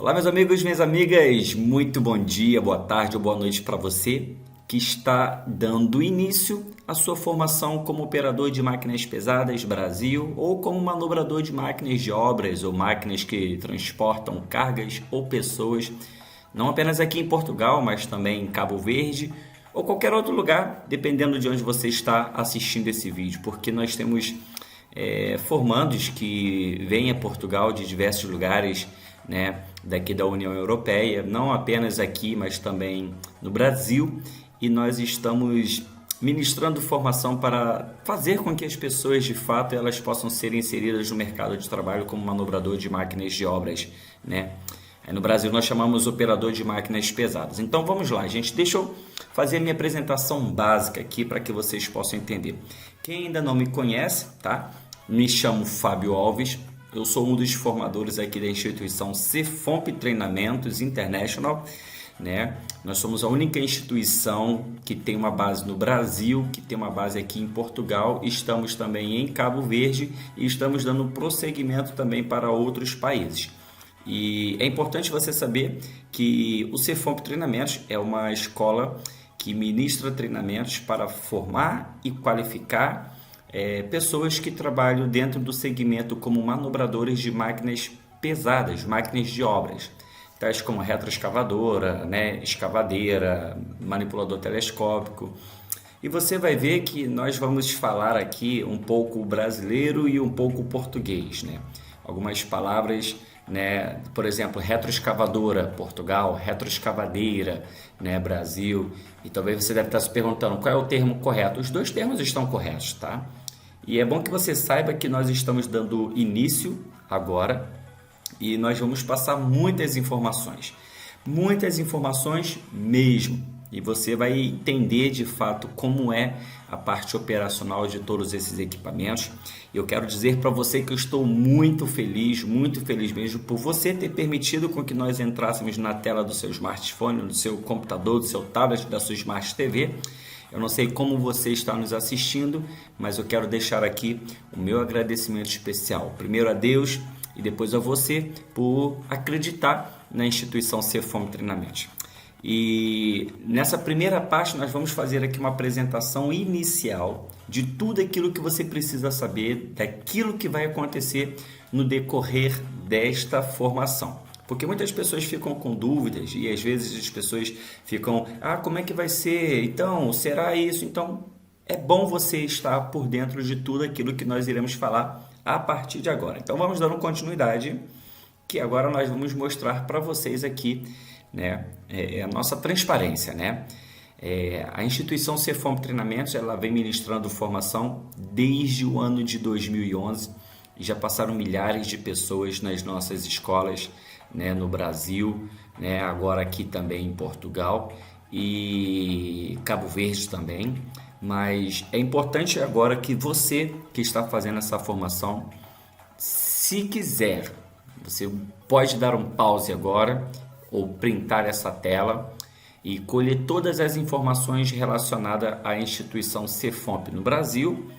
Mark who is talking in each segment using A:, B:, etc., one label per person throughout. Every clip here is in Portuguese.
A: Olá, meus amigos, minhas amigas, muito bom dia, boa tarde ou boa noite para você que está dando início à sua formação como operador de máquinas pesadas Brasil ou como manobrador de máquinas de obras ou máquinas que transportam cargas ou pessoas, não apenas aqui em Portugal, mas também em Cabo Verde ou qualquer outro lugar, dependendo de onde você está assistindo esse vídeo, porque nós temos formandos que vêm a Portugal de diversos lugares, né, daqui da União Europeia, não apenas aqui, mas também no Brasil, e nós estamos ministrando formação para fazer com que as pessoas, de fato, elas possam ser inseridas no mercado de trabalho como manobrador de máquinas de obras, né? Aí no Brasil nós chamamos operador de máquinas pesadas. Então vamos lá, gente, deixa eu fazer a minha apresentação básica aqui para que vocês possam entender. Quem ainda não me conhece, tá? Me chamo Fábio Alves, eu sou um dos formadores aqui da instituição CFOMP Treinamentos International, né? Nós somos a única instituição que tem uma base no Brasil, que tem uma base aqui em Portugal, estamos também em Cabo Verde e estamos dando prosseguimento também para outros países. E é importante você saber que o CFOMP Treinamentos é uma escola que ministra treinamentos para formar e qualificar pessoas que trabalham dentro do segmento como manobradores de máquinas pesadas, máquinas de obras, tais como retroescavadora, né, escavadeira, manipulador telescópico. E você vai ver que nós vamos falar aqui um pouco brasileiro e um pouco português, né? Algumas palavras, né? Por exemplo, retroescavadora, Portugal, retroescavadeira, né? Brasil. E talvez você deve estar se perguntando qual é o termo correto. Os dois termos estão corretos, tá? E é bom que você saiba que nós estamos dando início agora e nós vamos passar muitas informações mesmo. E você vai entender de fato como é a parte operacional de todos esses equipamentos. Eu quero dizer para você que eu estou muito feliz mesmo por você ter permitido com que nós entrássemos na tela do seu smartphone, do seu computador, do seu tablet, da sua Smart TV. Eu não sei como você está nos assistindo, mas eu quero deixar aqui o meu agradecimento especial. Primeiro a Deus e depois a você por acreditar na instituição CFOMP Treinamentos. E nessa primeira parte nós vamos fazer aqui uma apresentação inicial de tudo aquilo que você precisa saber, daquilo que vai acontecer no decorrer desta formação. Porque muitas pessoas ficam com dúvidas e às vezes as pessoas ficam, como é que vai ser? Então, será isso? Então, é bom você estar por dentro de tudo aquilo que nós iremos falar a partir de agora. Então, vamos dando continuidade, que agora nós vamos mostrar para vocês aqui, né, a nossa transparência, né? A instituição CFOMP Treinamentos, ela vem ministrando formação desde o ano de 2011 e já passaram milhares de pessoas nas nossas escolas, né, no Brasil, né, agora aqui também em Portugal e Cabo Verde também. Mas é importante agora que você que está fazendo essa formação, se quiser, você pode dar um pause agora ou printar essa tela e colher todas as informações relacionadas à instituição CFOMP no Brasil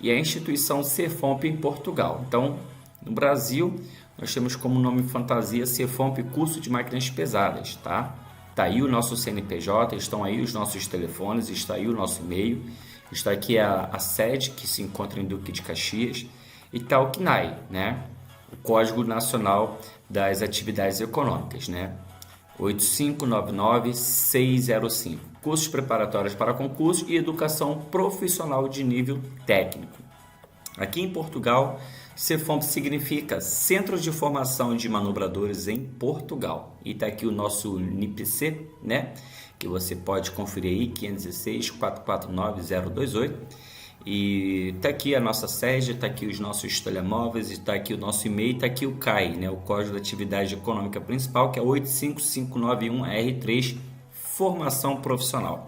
A: e à instituição CFOMP em Portugal. Então, no Brasil, nós temos como nome fantasia CFOMP Curso de Máquinas Pesadas, tá? Está aí o nosso CNPJ, estão aí os nossos telefones, está aí o nosso e-mail, está aqui a sede que se encontra em Duque de Caxias e está o CNAE, né? O Código Nacional das Atividades Econômicas, né? 8599-605. Cursos preparatórios para concurso e educação profissional de nível técnico. Aqui em Portugal, CFOMP significa Centro de Formação de Manobradores em Portugal. E está aqui o nosso NIPC, né? Que você pode conferir aí, 516-449-028. E está aqui a nossa sede, está aqui os nossos telemóveis, está aqui o nosso e-mail, está aqui o CAI, né? O Código de Atividade Econômica Principal, que é 85591R3, Formação Profissional.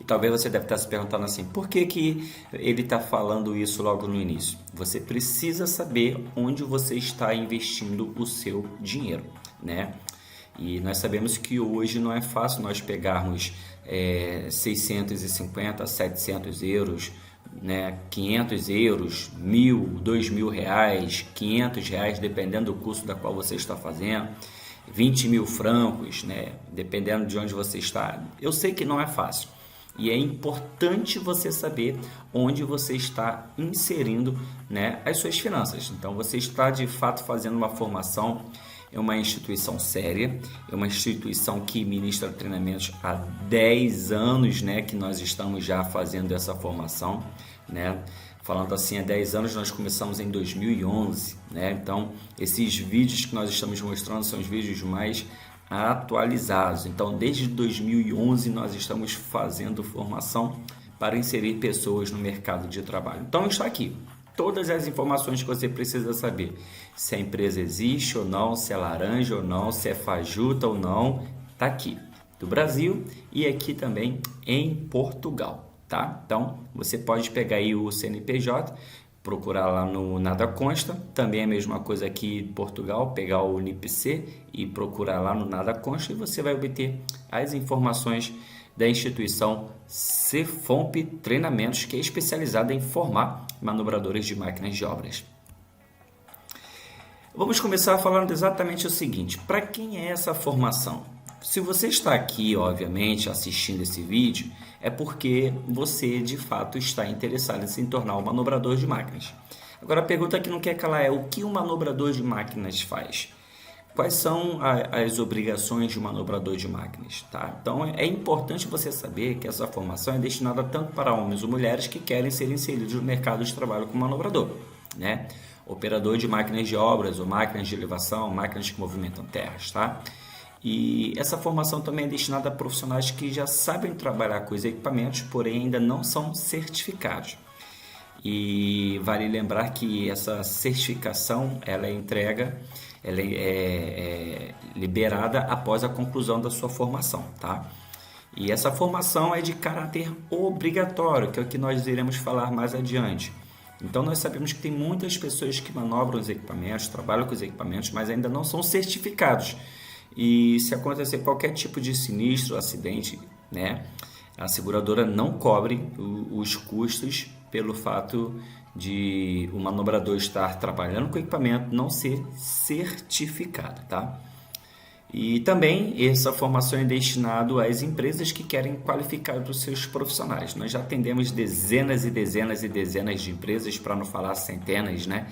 A: E talvez você deve estar se perguntando assim, por que que ele está falando isso logo no início? Você precisa saber onde você está investindo o seu dinheiro, né? E nós sabemos que hoje não é fácil nós pegarmos 650, 700 euros, né, 500 euros, 1.000, 2.000 reais, 500 reais, dependendo do curso da qual você está fazendo. 20 mil francos, né? Dependendo de onde você está. Eu sei que não é fácil. E é importante você saber onde você está inserindo, né, as suas finanças. Então, você está de fato fazendo uma formação, é uma instituição séria, é uma instituição que ministra treinamentos há 10 anos, né, que nós estamos já fazendo essa formação, né? Falando assim, há 10 anos nós começamos em 2011, né? Então, esses vídeos que nós estamos mostrando são os vídeos mais atualizados. Então, desde 2011 nós estamos fazendo formação para inserir pessoas no mercado de trabalho. Então, está aqui todas as informações que você precisa saber. Se a empresa existe ou não, se é laranja ou não, se é fajuta ou não, está aqui. Do Brasil e aqui também em Portugal, tá? Então, você pode pegar aí o CNPJ, procurar lá no Nada Consta, também é a mesma coisa aqui em Portugal, pegar o NIPC e procurar lá no Nada Consta e você vai obter as informações da instituição Cefomp Treinamentos, que é especializada em formar manobradores de máquinas de obras. Vamos começar falando exatamente o seguinte: para quem é essa formação? Se você está aqui, obviamente, assistindo esse vídeo, é porque você, de fato, está interessado em se tornar um manobrador de máquinas. Agora, a pergunta que não quer calar é: o que um manobrador de máquinas faz? Quais são as obrigações de um manobrador de máquinas? Tá? Então, é importante você saber que essa formação é destinada tanto para homens ou mulheres que querem ser inseridos no mercado de trabalho como manobrador, né? Operador de máquinas de obras ou máquinas de elevação, máquinas que movimentam terras, tá? E essa formação também é destinada a profissionais que já sabem trabalhar com os equipamentos, porém ainda não são certificados. E vale lembrar que essa certificação ela é liberada após a conclusão da sua formação, tá? E essa formação é de caráter obrigatório, que é o que nós iremos falar mais adiante. Então, nós sabemos que tem muitas pessoas que manobram os equipamentos, trabalham com os equipamentos, mas ainda não são certificados. E se acontecer qualquer tipo de sinistro, acidente, né, a seguradora não cobre os custos pelo fato de o manobrador estar trabalhando com o equipamento não ser certificado, tá? E também essa formação é destinada às empresas que querem qualificar os seus profissionais. Nós já atendemos dezenas e dezenas e dezenas de empresas, para não falar centenas, né?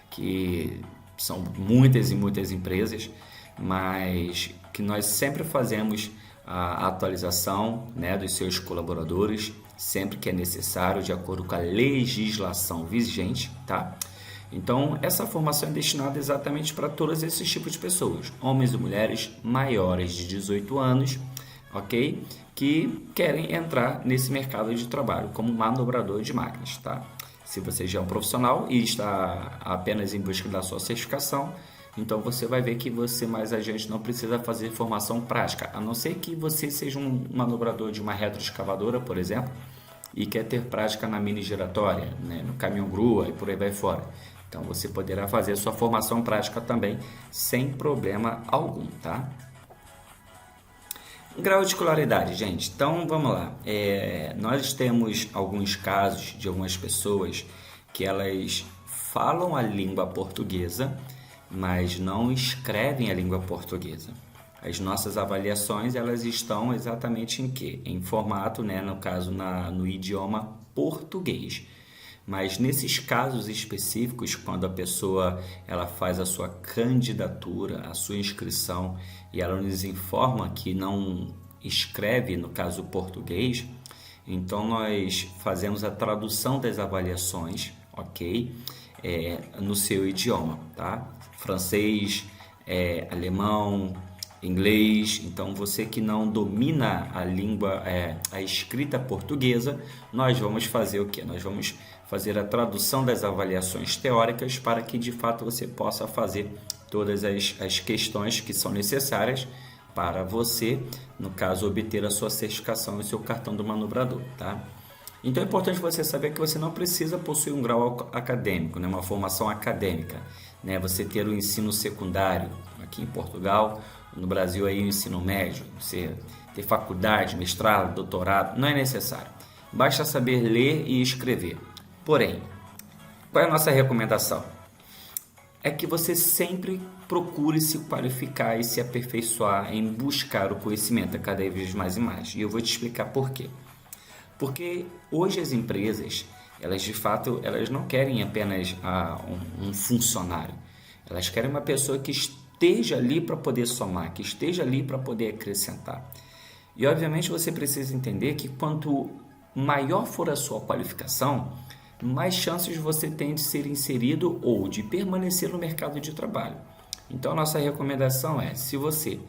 A: Que são muitas e muitas empresas, mas que nós sempre fazemos a atualização, né, dos seus colaboradores, sempre que é necessário, de acordo com a legislação vigente, tá? Então, essa formação é destinada exatamente para todos esses tipos de pessoas, homens e mulheres maiores de 18 anos, ok? Que querem entrar nesse mercado de trabalho como manobrador de máquinas, tá? Se você já é um profissional e está apenas em busca da sua certificação, então você vai ver que você mais adiante não precisa fazer formação prática, a não ser que você seja um manobrador de uma retroescavadora, por exemplo, e quer ter prática na mini giratória, né, no caminhão grua e por aí vai fora. Então você poderá fazer sua formação prática também sem problema algum, tá? Grau de escolaridade, gente. Então vamos lá. Nós temos alguns casos de algumas pessoas que elas falam a língua portuguesa, mas não escrevem a língua portuguesa. As nossas avaliações, elas estão exatamente em quê? Em formato, né, no caso no idioma português. Mas nesses casos específicos, quando a pessoa ela faz a sua candidatura, a sua inscrição, e ela nos informa que não escreve, no caso português, então nós fazemos a tradução das avaliações, ok? No seu idioma, tá? Francês, alemão, inglês. Então você que não domina a língua, a escrita portuguesa, nós vamos fazer o quê? Nós vamos fazer a tradução das avaliações teóricas para que de fato você possa fazer todas as questões que são necessárias para você, no caso, obter a sua certificação e seu cartão do manobrador, tá? Então é importante você saber que você não precisa possuir um grau acadêmico, né? Uma formação acadêmica, né? Você ter o ensino secundário aqui em Portugal, no Brasil aí o ensino médio, você ter faculdade, mestrado, doutorado, não é necessário. Basta saber ler e escrever. Porém, qual é a nossa recomendação? É que você sempre procure se qualificar e se aperfeiçoar em buscar o conhecimento cada vez mais e mais. E eu vou te explicar por quê. Porque hoje as empresas, elas de fato, elas não querem apenas um funcionário. Elas querem uma pessoa que esteja ali para poder somar, que esteja ali para poder acrescentar. E obviamente você precisa entender que quanto maior for a sua qualificação, mais chances você tem de ser inserido ou de permanecer no mercado de trabalho. Então a nossa recomendação é, se você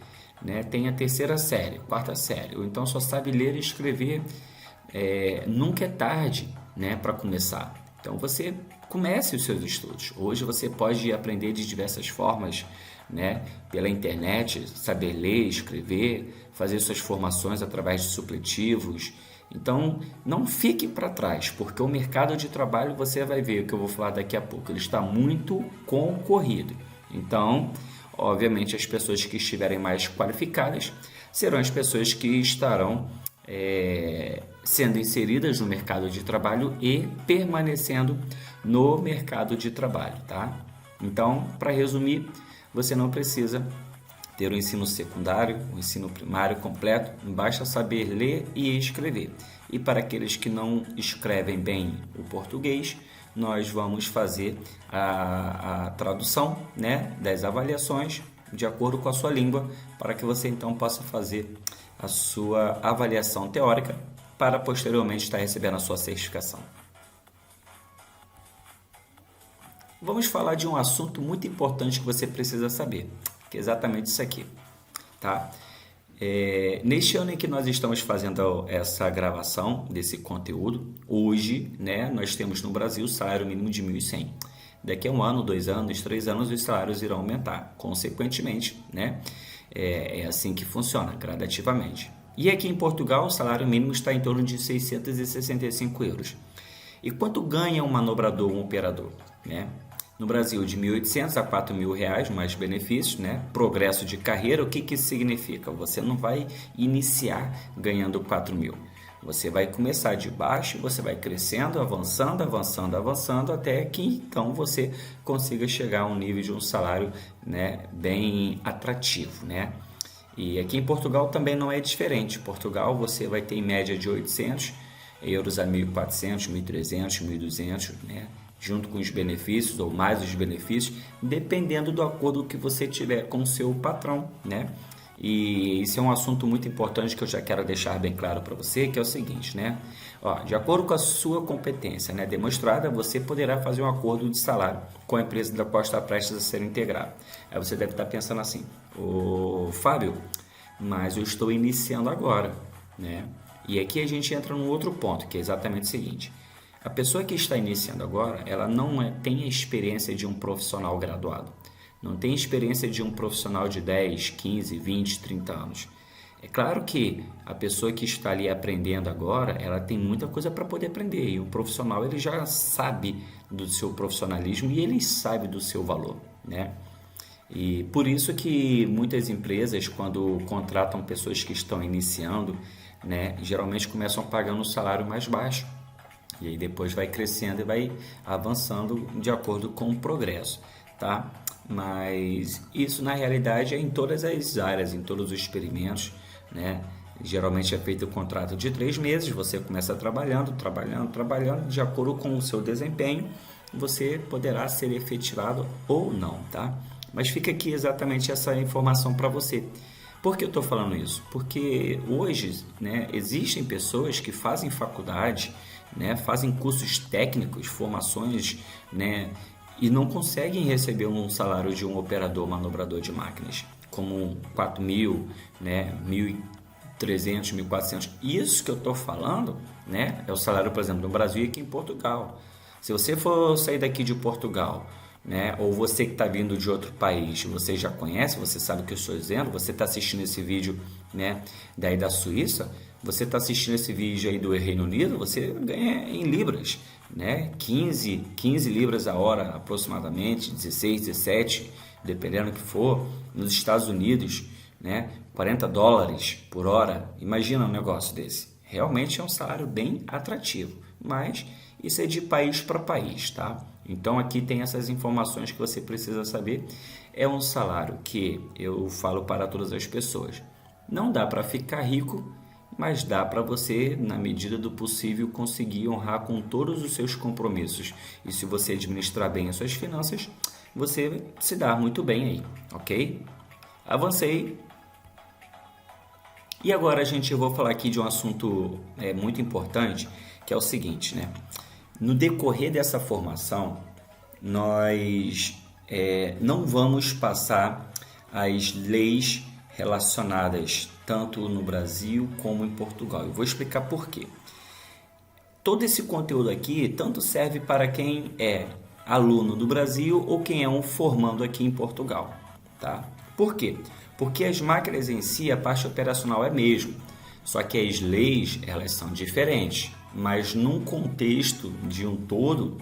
A: tem a terceira série, quarta série, ou então só sabe ler e escrever, nunca é tarde para começar. Então você comece os seus estudos. Hoje você pode aprender de diversas formas, pela internet, saber ler, escrever, fazer suas formações através de supletivos. Então não fique para trás, porque o mercado de trabalho, você vai ver o que eu vou falar daqui a pouco, ele está muito concorrido. Então, obviamente, as pessoas que estiverem mais qualificadas serão as pessoas que estarão sendo inseridas no mercado de trabalho e permanecendo no mercado de trabalho, tá? Então, para resumir, você não precisa ter o ensino secundário, o ensino primário completo, basta saber ler e escrever. E para aqueles que não escrevem bem o português, nós vamos fazer a tradução das avaliações de acordo com a sua língua, para que você então possa fazer a sua avaliação teórica para posteriormente estar recebendo a sua certificação. Vamos falar de um assunto muito importante que você precisa saber, que é exatamente isso aqui, tá? Neste ano em que nós estamos fazendo essa gravação desse conteúdo, hoje, nós temos no Brasil o salário mínimo de 1.100. Daqui a 1 ano, 2 anos, 3 anos, os salários irão aumentar. Consequentemente, é assim que funciona, gradativamente. E aqui em Portugal, o salário mínimo está em torno de 665 euros. E quanto ganha um manobrador, um operador? No Brasil, de 1.800 a 4.000 reais, mais benefícios, progresso de carreira. O que isso significa? Você não vai iniciar ganhando 4.000. Você vai começar de baixo, você vai crescendo, avançando, avançando, avançando, até que então você consiga chegar a um nível de um salário bem atrativo, E aqui em Portugal também não é diferente. Em Portugal você vai ter em média de 800 euros a 1.400, 1.300, 1.200, junto com os benefícios ou mais os benefícios, dependendo do acordo que você tiver com o seu patrão, E isso é um assunto muito importante que eu já quero deixar bem claro para você, que é o seguinte, de acordo com a sua competência demonstrada, você poderá fazer um acordo de salário com a empresa da qual está prestes a ser integrado. Aí você deve estar pensando assim, Fábio, mas eu estou iniciando agora, E aqui a gente entra num outro ponto, que é exatamente o seguinte: a pessoa que está iniciando agora, ela não tem a experiência de um profissional graduado. Não tem experiência de um profissional de 10, 15, 20, 30 anos. É claro que a pessoa que está ali aprendendo agora, ela tem muita coisa para poder aprender. E o profissional, ele já sabe do seu profissionalismo e ele sabe do seu valor, E por isso que muitas empresas, quando contratam pessoas que estão iniciando, geralmente começam pagando um salário mais baixo. E aí depois vai crescendo e vai avançando de acordo com o progresso, tá? Mas isso na realidade é em todas as áreas, em todos os experimentos, Geralmente é feito o contrato de 3 meses, você começa trabalhando, de acordo com o seu desempenho, você poderá ser efetivado ou não, tá? Mas fica aqui exatamente essa informação para você. Por que eu estou falando isso? Porque hoje existem pessoas que fazem faculdade, fazem cursos técnicos, formações, e não conseguem receber um salário de um operador manobrador de máquinas, como 4.000, 1.300, 1.400. Isso que eu estou falando, é o salário, por exemplo, no Brasil e aqui em Portugal. Se você for sair daqui de Portugal, ou você que está vindo de outro país, você já conhece, você sabe o que eu estou dizendo, você está assistindo esse vídeo daí da Suíça, você está assistindo esse vídeo aí do Reino Unido, você ganha em libras, 15 libras a hora aproximadamente, 16, 17, dependendo do que for. Nos Estados Unidos, 40 dólares por hora. Imagina um negócio desse. Realmente é um salário bem atrativo, mas isso é de país para país, tá? Então aqui tem essas informações que você precisa saber. é um salário que eu falo para todas as pessoas. Não dá para ficar rico, mas dá para você, na medida do possível, conseguir honrar com todos os seus compromissos. E se você administrar bem as suas finanças, você se dá muito bem aí, ok? Avancei. E agora, gente, eu vou falar aqui de um assunto muito importante, que é o seguinte, né? No decorrer dessa formação, nós não vamos passar as leis relacionadas tanto no Brasil como em Portugal. Eu vou explicar por quê. Todo esse conteúdo aqui tanto serve para quem é aluno do Brasil ou quem é um formando aqui em Portugal, tá? Por quê? Porque as máquinas em si, a parte operacional é a mesma, só que as leis, elas são diferentes, mas num contexto de um todo,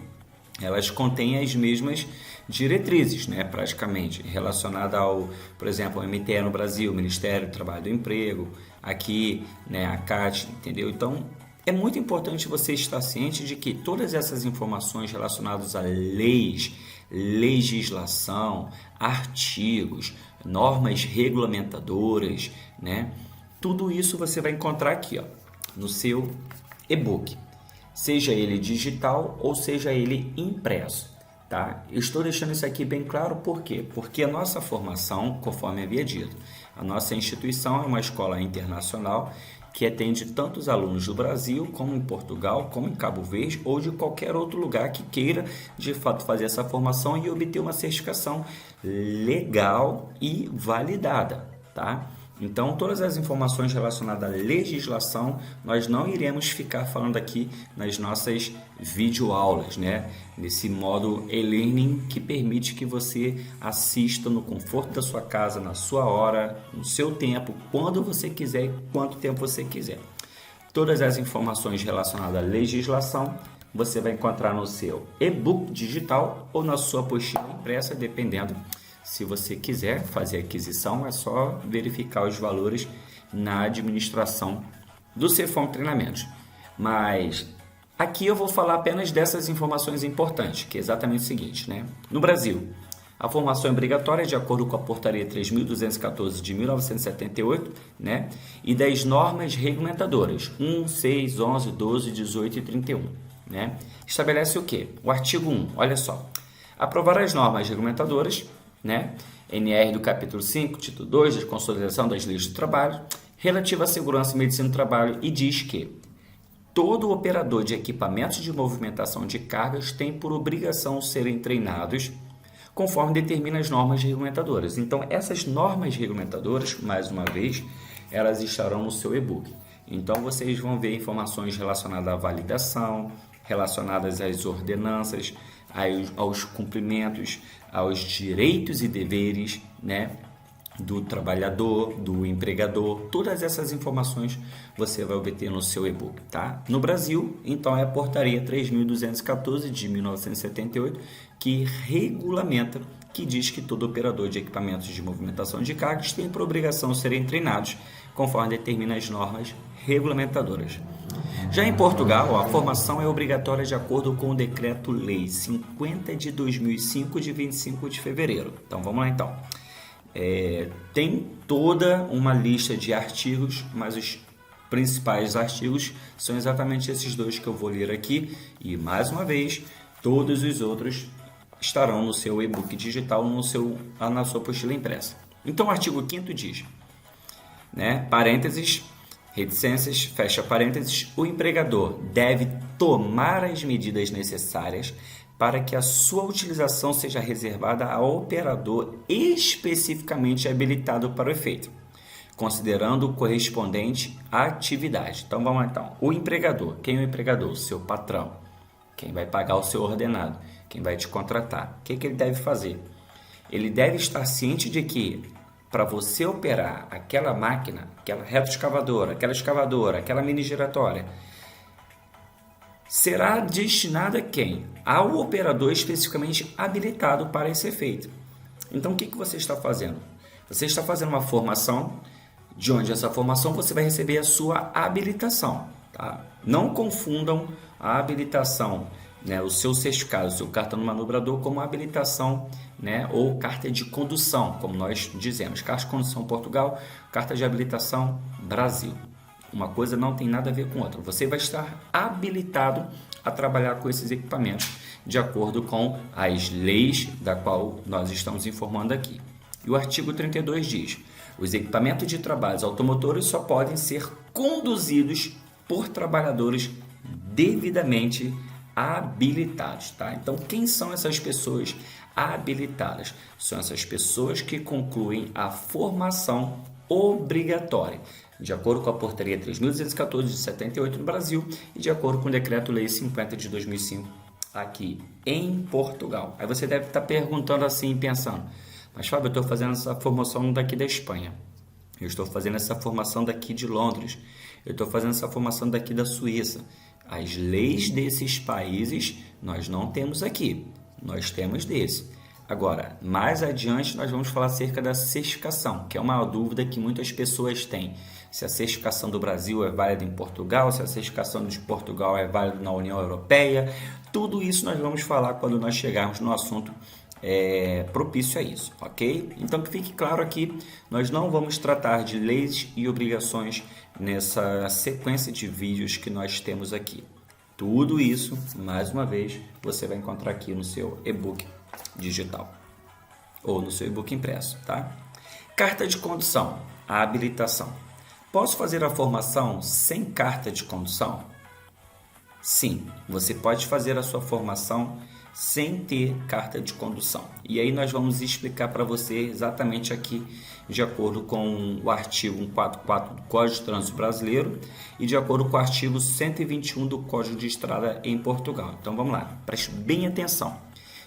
A: elas contêm as mesmas diretrizes, né, praticamente, relacionada ao, por exemplo, ao MTE no Brasil, Ministério do Trabalho e do Emprego, aqui, né, a CAT, entendeu? Então, é muito importante você estar ciente de que todas essas informações relacionadas a leis, legislação, artigos, normas regulamentadoras, né? Tudo isso você vai encontrar aqui, ó, no seu e-book, seja ele digital ou seja ele impresso, tá? Eu estou deixando isso aqui bem claro, por quê? Porque a nossa formação, conforme havia dito, a nossa instituição é uma escola internacional que atende tanto os alunos do Brasil, como em Portugal, como em Cabo Verde ou de qualquer outro lugar que queira, de fato, fazer essa formação e obter uma certificação legal e validada, tá? Então, todas as informações relacionadas à legislação, nós não iremos ficar falando aqui nas nossas videoaulas, né? Nesse modo e-learning que permite que você assista no conforto da sua casa, na sua hora, no seu tempo, quando você quiser e quanto tempo você quiser. Todas as informações relacionadas à legislação você vai encontrar no seu e-book digital ou na sua apostila impressa, dependendo. Se você quiser fazer aquisição, é só verificar os valores na administração do Cefom Treinamentos. Mas aqui eu vou falar apenas dessas informações importantes, que é exatamente o seguinte, né? No Brasil, a formação é obrigatória de acordo com a Portaria 3.214 de 1978, né? E das normas regulamentadoras 1, 6, 11, 12, 18 e 31, né? Estabelece o quê? O artigo 1, olha só. Aprovar as normas regulamentadoras, né? NR do capítulo 5, título 2, da consolidação das leis do trabalho, relativa à segurança e medicina do trabalho, e diz que todo operador de equipamentos de movimentação de cargas tem por obrigação serem treinados conforme determina as normas regulamentadoras. Então, essas normas regulamentadoras, mais uma vez, elas estarão no seu e-book. Então, vocês vão ver informações relacionadas à validação, relacionadas às ordenanças, aos cumprimentos, aos direitos e deveres, né, do trabalhador, do empregador. Todas essas informações você vai obter no seu e-book, tá? No Brasil, então, é a Portaria 3.214 de 1978 que regulamenta, que diz que todo operador de equipamentos de movimentação de cargas tem por obrigação serem treinados conforme determina as normas regulamentadoras. Já em Portugal, a formação é obrigatória de acordo com o Decreto-Lei 50 de 2005, de 25 de fevereiro. Então, vamos lá então. Tem toda uma lista de artigos, mas os principais artigos são exatamente esses dois que eu vou ler aqui. E, mais uma vez, todos os outros estarão no seu e-book digital, na sua apostila impressa. Então, o artigo 5º diz, né, parênteses, reticências, fecha parênteses, o empregador deve tomar as medidas necessárias para que a sua utilização seja reservada ao operador especificamente habilitado para o efeito, considerando o correspondente à atividade. Então, vamos lá então. O empregador, quem é o empregador? O seu patrão, quem vai pagar o seu ordenado, quem vai te contratar. O que ele deve fazer? Ele deve estar ciente de que para você operar aquela máquina, aquela retroescavadora, aquela mini giratória, será destinada a quem? Ao operador especificamente habilitado para esse efeito. Então, o que você está fazendo? Você está fazendo uma formação, de onde essa formação você vai receber a sua habilitação. Tá? Não confundam a habilitação né, o seu certificado, o seu cartão do manobrador como habilitação, né, ou carta de condução, como nós dizemos, carta de condução Portugal, carta de habilitação Brasil. Uma coisa não tem nada a ver com outra. Você vai estar habilitado a trabalhar com esses equipamentos de acordo com as leis da qual nós estamos informando aqui. E o artigo 32 diz: os equipamentos de trabalhos automotores só podem ser conduzidos por trabalhadores devidamente habilitados, tá? Então, quem são essas pessoas habilitadas? São essas pessoas que concluem a formação obrigatória, de acordo com a Portaria 3.214 de 78 no Brasil e de acordo com o Decreto-Lei 50 de 2005 aqui em Portugal. Aí você deve estar perguntando assim, pensando: mas Fábio, eu estou fazendo essa formação daqui da Espanha, eu estou fazendo essa formação daqui de Londres, eu estou fazendo essa formação daqui da Suíça. As leis desses países nós não temos aqui, nós temos desse. Agora, mais adiante nós vamos falar acerca da certificação, que é uma dúvida que muitas pessoas têm. Se a certificação do Brasil é válida em Portugal, se a certificação de Portugal é válida na União Europeia, tudo isso nós vamos falar quando nós chegarmos no assunto propício a isso, ok? Então que fique claro aqui, nós não vamos tratar de leis e obrigações nessa sequência de vídeos que nós temos aqui. Tudo isso, mais uma vez, você vai encontrar aqui no seu e-book digital ou no seu e-book impresso, tá? Carta de condução, a habilitação. Posso fazer a formação sem carta de condução? Sim, você pode fazer a sua formação sem ter carta de condução. E aí nós vamos explicar para você exatamente aqui, de acordo com o artigo 144 do Código de Trânsito Brasileiro e de acordo com o artigo 121 do Código de Estrada em Portugal. Então vamos lá, preste bem atenção,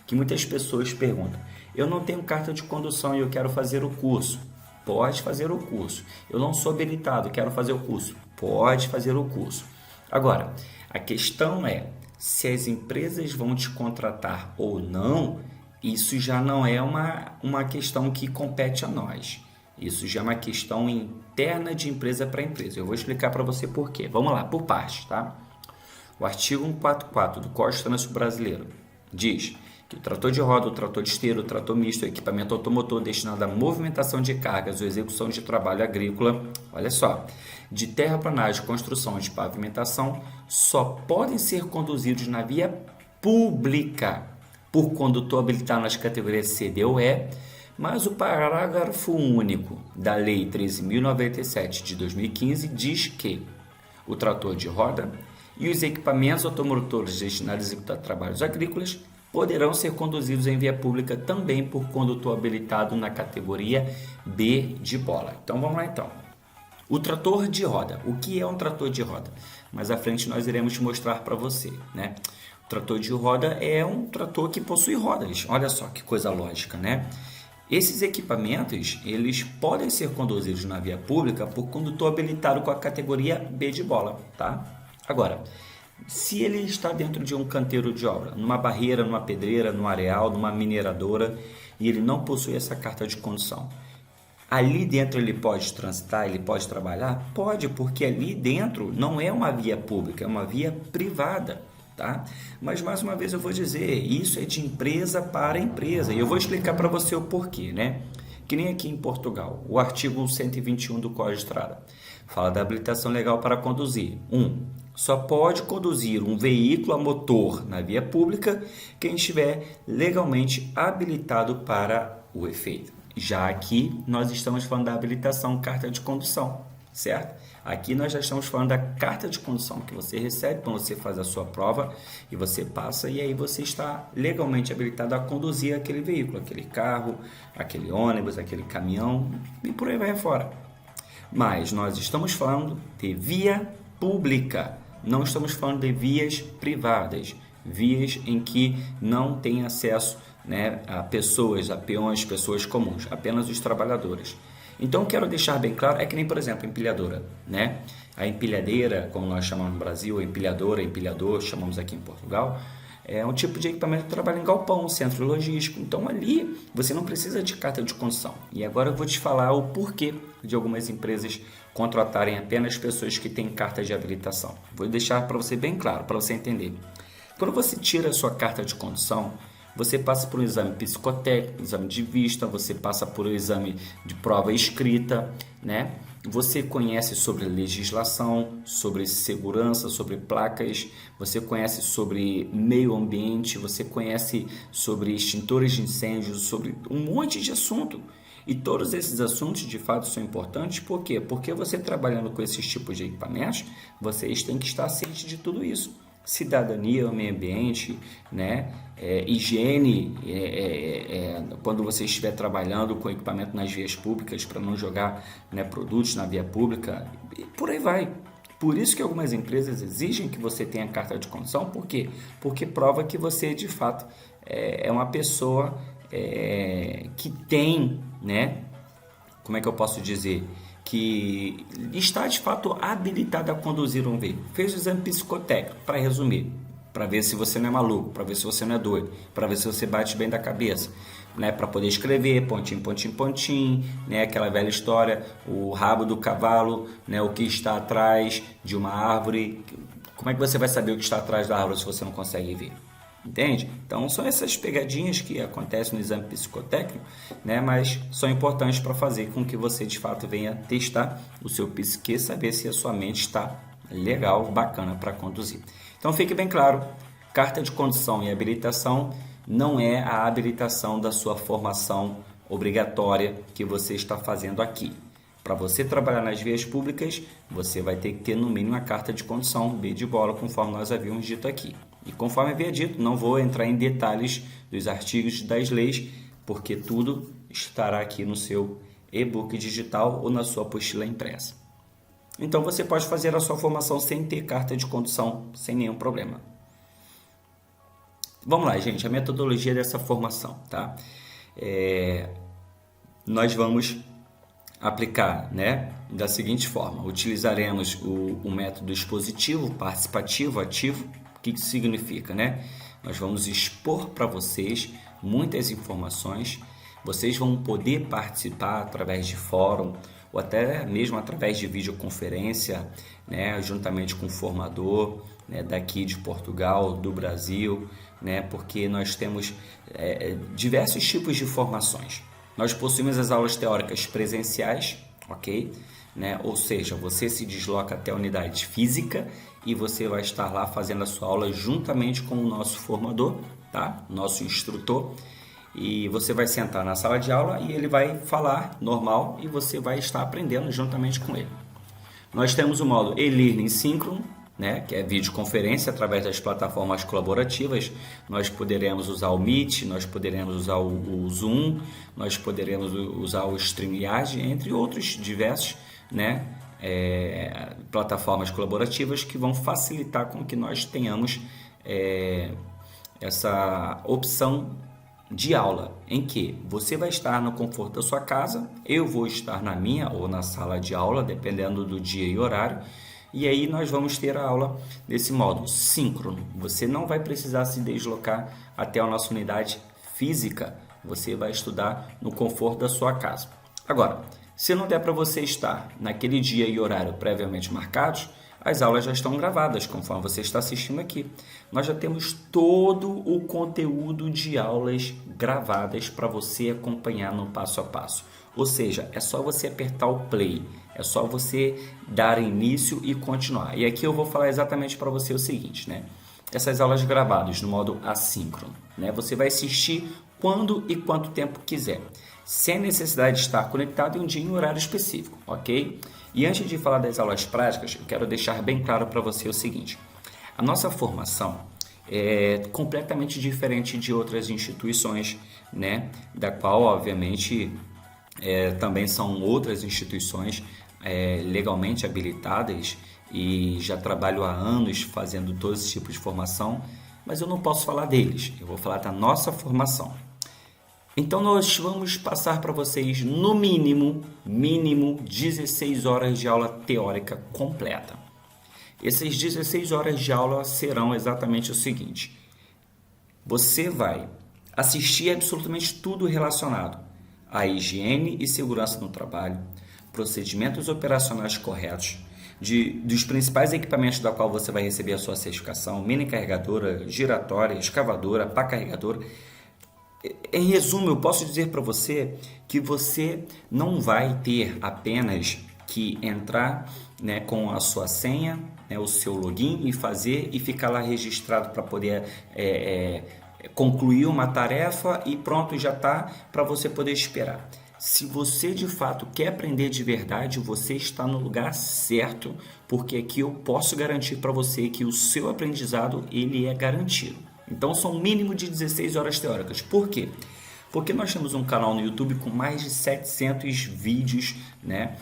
A: que muitas pessoas perguntam: eu não tenho carta de condução e eu quero fazer o curso. Pode fazer o curso. Eu não sou habilitado, quero fazer o curso. Pode fazer o curso. Agora, a questão é, se as empresas vão te contratar ou não, isso já não é uma questão que compete a nós. Isso já é uma questão interna de empresa para empresa. Eu vou explicar para você por quê. Vamos lá, por partes, tá? O artigo 144 do Código de Trânsito Brasileiro diz que o trator de roda, o trator de esteiro, o trator misto, o equipamento automotor destinado à movimentação de cargas ou execução de trabalho agrícola, olha só, de terraplanagem, construção de pavimentação, só podem ser conduzidos na via pública por condutor habilitado nas categorias C, D ou E, mas o parágrafo único da Lei 13.097 de 2015 diz que o trator de roda e os equipamentos automotores destinados a executar trabalhos agrícolas poderão ser conduzidos em via pública também por condutor habilitado na categoria B de bola. Então vamos lá então. O trator de roda. O que é um trator de roda? Mais à frente nós iremos mostrar para você, né? O trator de roda é um trator que possui rodas. Olha só que coisa lógica, né? Esses equipamentos, eles podem ser conduzidos na via pública por condutor habilitado com a categoria B de bola, tá? Agora, se ele está dentro de um canteiro de obra, numa barreira, numa pedreira, num areal, numa mineradora, e ele não possui essa carta de condução, ali dentro ele pode transitar, ele pode trabalhar? Pode, porque ali dentro não é uma via pública, é uma via privada, tá? Mas mais uma vez eu vou dizer, isso é de empresa para empresa, e eu vou explicar para você o porquê, né? Que nem aqui em Portugal, o artigo 121 do Código de Estrada fala da habilitação legal para conduzir. Só pode conduzir um veículo a motor na via pública quem estiver legalmente habilitado para o efeito. Já aqui nós estamos falando da habilitação carta de condução, certo? Aqui nós já estamos falando da carta de condução que você recebe quando você faz a sua prova e você passa, e aí você está legalmente habilitado a conduzir aquele veículo, aquele carro, aquele ônibus, aquele caminhão e por aí vai fora. Mas nós estamos falando de via pública, não estamos falando de vias privadas, vias em que não tem acesso, né, a pessoas, a peões, pessoas comuns, apenas os trabalhadores. Então, quero deixar bem claro, é que nem, por exemplo, a empilhadora, né? A empilhadeira, como nós chamamos no Brasil, a empilhadora, empilhador, chamamos aqui em Portugal, é um tipo de equipamento que trabalha em galpão, centro logístico. Então, ali você não precisa de carta de condução. E agora eu vou te falar o porquê de algumas empresas contratarem apenas pessoas que têm carta de habilitação. Vou deixar para você bem claro, para você entender. Quando você tira a sua carta de condução, você passa por um exame psicotécnico, exame de vista, você passa por um exame de prova escrita, né? Você conhece sobre legislação, sobre segurança, sobre placas, você conhece sobre meio ambiente, você conhece sobre extintores de incêndios, sobre um monte de assunto. E todos esses assuntos de fato são importantes, por quê? Porque você trabalhando com esses tipos de equipamentos, vocês têm que estar cientes de tudo isso. Cidadania, meio ambiente, né? Higiene, quando você estiver trabalhando com equipamento nas vias públicas para não jogar, né, produtos na via pública, e por aí vai. Por isso que algumas empresas exigem que você tenha carta de condução, por quê? Porque prova que você de fato é uma pessoa que tem, né? Como é que eu posso dizer? Que está de fato habilitada a conduzir um veículo. Fez o exame psicotécnico, para resumir, para ver se você não é maluco, para ver se você não é doido, para ver se você bate bem da cabeça, né? Para poder escrever, pontinho, pontinho, pontinho, né? Aquela velha história, o rabo do cavalo, né? O que está atrás de uma árvore. Como é que você vai saber o que está atrás da árvore se você não consegue ver? Entende? Então são essas pegadinhas que acontecem no exame psicotécnico, né? Mas são importantes para fazer com que você de fato venha testar o seu psique, saber se a sua mente está legal, bacana para conduzir. Então fique bem claro, carta de condução e habilitação não é a habilitação da sua formação obrigatória que você está fazendo aqui. Para você trabalhar nas vias públicas, você vai ter que ter no mínimo a carta de condução, B de bola, conforme nós havíamos dito aqui. E conforme havia dito, não vou entrar em detalhes dos artigos das leis, porque tudo estará aqui no seu e-book digital ou na sua apostila impressa. Então você pode fazer a sua formação sem ter carta de condução, sem nenhum problema. Vamos lá, gente, a metodologia dessa formação, tá? Nós vamos aplicar, né, da seguinte forma: utilizaremos o método expositivo, participativo, ativo. O que isso significa, né? Nós vamos expor para vocês muitas informações, vocês vão poder participar através de fórum ou até mesmo através de videoconferência, né, juntamente com o formador, né, daqui de Portugal, do Brasil, né, porque nós temos diversos tipos de formações. Nós possuímos as aulas teóricas presenciais, ok? Né? Ou seja, você se desloca até a unidade física e você vai estar lá fazendo a sua aula juntamente com o nosso formador, tá? Nosso instrutor. E você vai sentar na sala de aula e ele vai falar normal e você vai estar aprendendo juntamente com ele. Nós temos o modo e-learning síncrono, né, que é videoconferência através das plataformas colaborativas. Nós poderemos usar o Meet, nós poderemos usar o Zoom, nós poderemos usar o StreamYard, entre outros diversos, né, plataformas colaborativas que vão facilitar com que nós tenhamos essa opção de aula, em que você vai estar no conforto da sua casa, eu vou estar na minha ou na sala de aula, dependendo do dia e horário, e aí nós vamos ter a aula desse modo síncrono. Você não vai precisar se deslocar até a nossa unidade física, você vai estudar no conforto da sua casa. Agora, se não der para você estar naquele dia e horário previamente marcados, as aulas já estão gravadas, conforme você está assistindo aqui. Nós já temos todo o conteúdo de aulas gravadas para você acompanhar no passo a passo. Ou seja, é só você apertar o play, é só você dar início e continuar. E aqui eu vou falar exatamente para você o seguinte, né? Essas aulas gravadas no modo assíncrono, né? Você vai assistir quando e quanto tempo quiser, sem necessidade de estar conectado em um dia e um horário específico, ok? E antes de falar das aulas práticas, eu quero deixar bem claro para você o seguinte: a nossa formação é completamente diferente de outras instituições, né? Da qual, obviamente, também são outras instituições legalmente habilitadas e já trabalho há anos fazendo todo esse tipo de formação, mas eu não posso falar deles, eu vou falar da nossa formação. Então nós vamos passar para vocês no mínimo 16 horas de aula teórica completa. Essas 16 horas de aula serão exatamente o seguinte: você vai assistir absolutamente tudo relacionado à higiene e segurança no trabalho, procedimentos operacionais corretos. dos principais equipamentos da qual você vai receber a sua certificação: mini carregadora, giratória, escavadora, pá carregadora. Em resumo, eu posso dizer para você que você não vai ter apenas que entrar, né, com a sua senha, né, o seu login e ficar lá registrado para poder concluir uma tarefa e pronto, já está para você poder esperar. Se você de fato quer aprender de verdade, você está no lugar certo, porque aqui eu posso garantir para você que o seu aprendizado ele é garantido. Então são um mínimo de 16 horas teóricas. Por quê? Porque nós temos um canal no YouTube com mais de 700 vídeos, né,